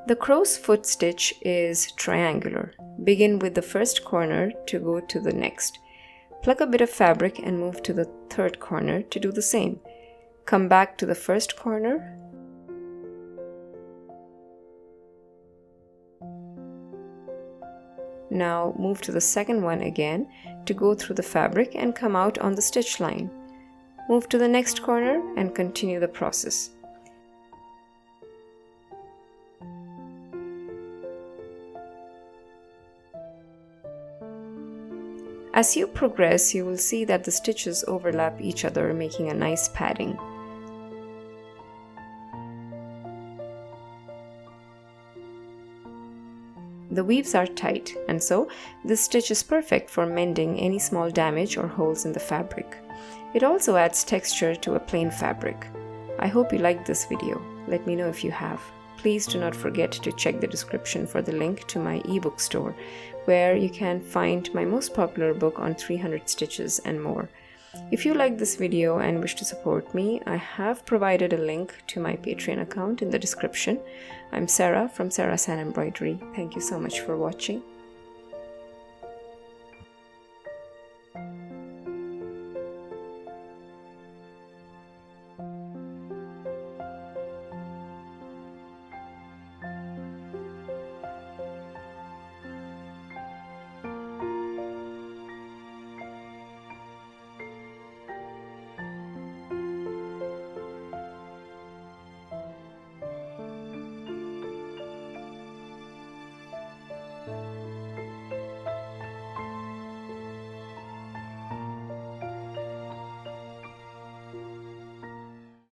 The crow's foot stitch is triangular. Begin with the first corner to go to the next. Pluck a bit of fabric and move to the third corner to do the same. Come back to the first corner. Now move to the second one again to go through the fabric and come out on the stitch line. Move to the next corner and continue the process. As you progress, you will see that the stitches overlap each other, making a nice padding. The weaves are tight, and so this stitch is perfect for mending any small damage or holes in the fabric. It also adds texture to a plain fabric. I hope you liked this video. Let me know if you have. Please do not forget to check the description for the link to my ebook store, where you can find my most popular book on 300 stitches and more. If you like this video and wish to support me, I have provided a link to my Patreon account in the description. I'm Sarah from Sarah's Embroidery. Thank you so much for watching.